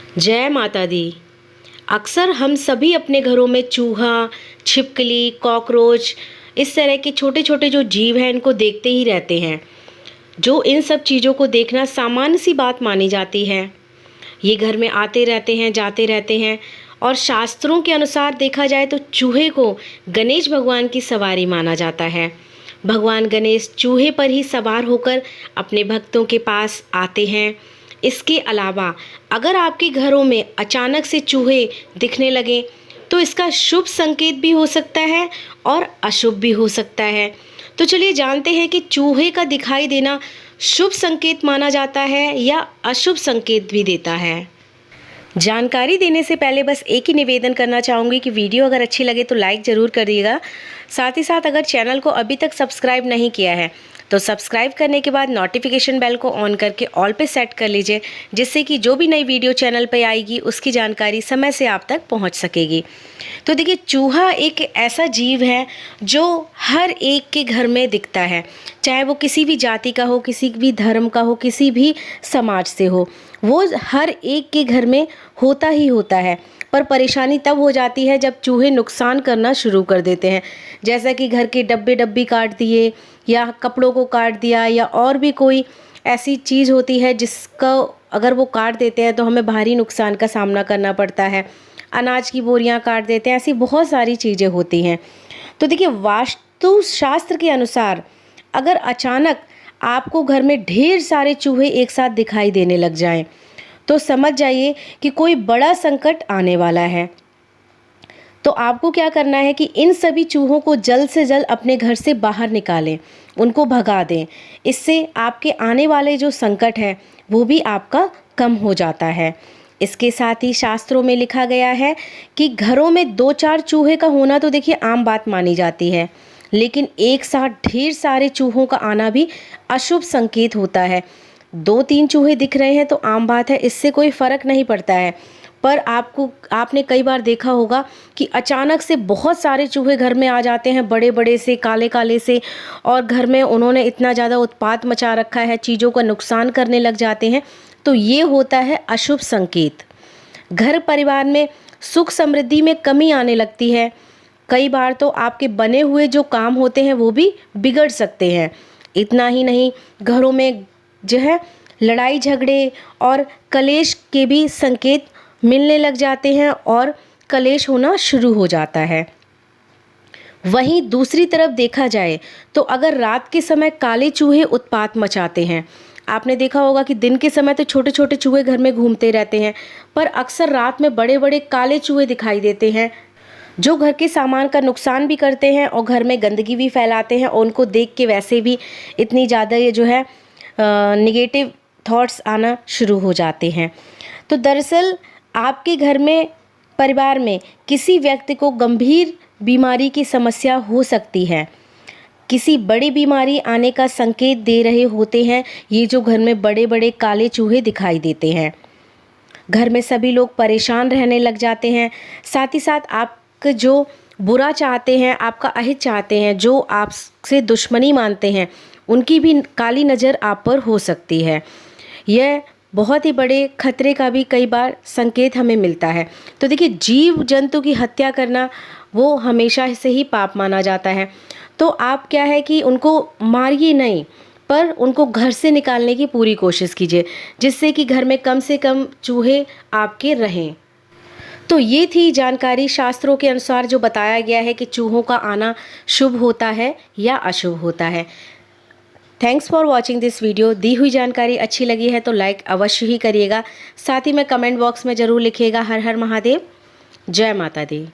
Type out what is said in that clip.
जय माता दी। अक्सर हम सभी अपने घरों में चूहा, छिपकली, कॉकरोच, इस तरह के छोटे छोटे जो जीव हैं इनको देखते ही रहते हैं। जो इन सब चीज़ों को देखना सामान्य सी बात मानी जाती है। ये घर में आते रहते हैं, जाते रहते हैं और शास्त्रों के अनुसार देखा जाए तो चूहे को गणेश भगवान की सवारी माना जाता है। भगवान गणेश चूहे पर ही सवार होकर अपने भक्तों के पास आते हैं। इसके अलावा अगर आपके घरों में अचानक से चूहे दिखने लगे तो इसका शुभ संकेत भी हो सकता है और अशुभ भी हो सकता है। तो चलिए जानते हैं कि चूहे का दिखाई देना शुभ संकेत माना जाता है या अशुभ संकेत भी देता है। जानकारी देने से पहले बस एक ही निवेदन करना चाहूँगी कि वीडियो अगर अच्छी लगे तो लाइक ज़रूर करिएगा। साथ ही साथ अगर चैनल को अभी तक सब्सक्राइब नहीं किया है तो सब्सक्राइब करने के बाद नोटिफिकेशन बेल को ऑन करके ऑल पे सेट कर लीजिए, जिससे कि जो भी नई वीडियो चैनल पे आएगी उसकी जानकारी समय से आप तक पहुंच सकेगी। तो देखिए, चूहा एक ऐसा जीव है जो हर एक के घर में दिखता है, चाहे वो किसी भी जाति का हो, किसी भी धर्म का हो, किसी भी समाज से हो, वो हर एक के घर में होता ही होता है। पर परेशानी तब हो जाती है जब चूहे नुकसान करना शुरू कर देते हैं, जैसा कि घर के डब्बे काट दिए या कपड़ों को काट दिया या और भी कोई ऐसी चीज़ होती है जिसका अगर वो काट देते हैं तो हमें भारी नुकसान का सामना करना पड़ता है। अनाज की बोरियां काट देते हैं, ऐसी बहुत सारी चीज़ें होती हैं। तो देखिए, वास्तु शास्त्र के अनुसार अगर अचानक आपको घर में ढेर सारे चूहे एक साथ दिखाई देने लग जाएं तो समझ जाइए कि कोई बड़ा संकट आने वाला है। तो आपको क्या करना है कि इन सभी चूहों को जल्द से जल्द अपने घर से बाहर निकालें, उनको भगा दें। इससे आपके आने वाले जो संकट है वो भी आपका कम हो जाता है। इसके साथ ही शास्त्रों में लिखा गया है कि घरों में 2-4 चूहे का होना तो देखिए आम बात मानी जाती है, लेकिन एक साथ ढेर सारे चूहों का आना भी अशुभ संकेत होता है। 2-3 चूहे दिख रहे हैं तो आम बात है, इससे कोई फर्क नहीं पड़ता है। पर आपने कई बार देखा होगा कि अचानक से बहुत सारे चूहे घर में आ जाते हैं, बड़े बड़े से, काले काले से, और घर में उन्होंने इतना ज़्यादा उत्पात मचा रखा है, चीज़ों का नुकसान करने लग जाते हैं। तो ये होता है अशुभ संकेत। घर परिवार में सुख समृद्धि में कमी आने लगती है। कई बार तो आपके बने हुए जो काम होते हैं वो भी बिगड़ सकते हैं। इतना ही नहीं, घरों में जो है लड़ाई झगड़े और कलेश के भी संकेत मिलने लग जाते हैं और कलेश होना शुरू हो जाता है। वहीं दूसरी तरफ देखा जाए तो अगर रात के समय काले चूहे उत्पात मचाते हैं, आपने देखा होगा कि दिन के समय तो छोटे छोटे चूहे घर में घूमते रहते हैं, पर अक्सर रात में बड़े बड़े काले चूहे दिखाई देते हैं जो घर के सामान का नुकसान भी करते हैं और घर में गंदगी भी फैलाते हैं। और उनको देख के वैसे भी इतनी ज़्यादा ये जो है निगेटिव थॉट्स आना शुरू हो जाते हैं। तो दरअसल आपके घर में, परिवार में किसी व्यक्ति को गंभीर बीमारी की समस्या हो सकती है। किसी बड़ी बीमारी आने का संकेत दे रहे होते हैं ये जो घर में बड़े बड़े काले चूहे दिखाई देते हैं। घर में सभी लोग परेशान रहने लग जाते हैं। साथ ही साथ आपका जो बुरा चाहते हैं, आपका अहित चाहते हैं, जो आपसे दुश्मनी मानते हैं, उनकी भी काली नज़र आप पर हो सकती है। यह बहुत ही बड़े खतरे का भी कई बार संकेत हमें मिलता है। तो देखिए, जीव जंतु की हत्या करना वो हमेशा से ही पाप माना जाता है। तो आप क्या है कि उनको मारिए नहीं, पर उनको घर से निकालने की पूरी कोशिश कीजिए, जिससे कि घर में कम से कम चूहे आपके रहें। तो ये थी जानकारी शास्त्रों के अनुसार जो बताया गया है कि चूहों का आना शुभ होता है या अशुभ होता है। Thanks for watching this video. दी हुई जानकारी अच्छी लगी है तो लाइक अवश्य ही करिएगा। साथ ही में कमेंट बॉक्स में ज़रूर लिखिएगा हर हर महादेव, जय माता दी।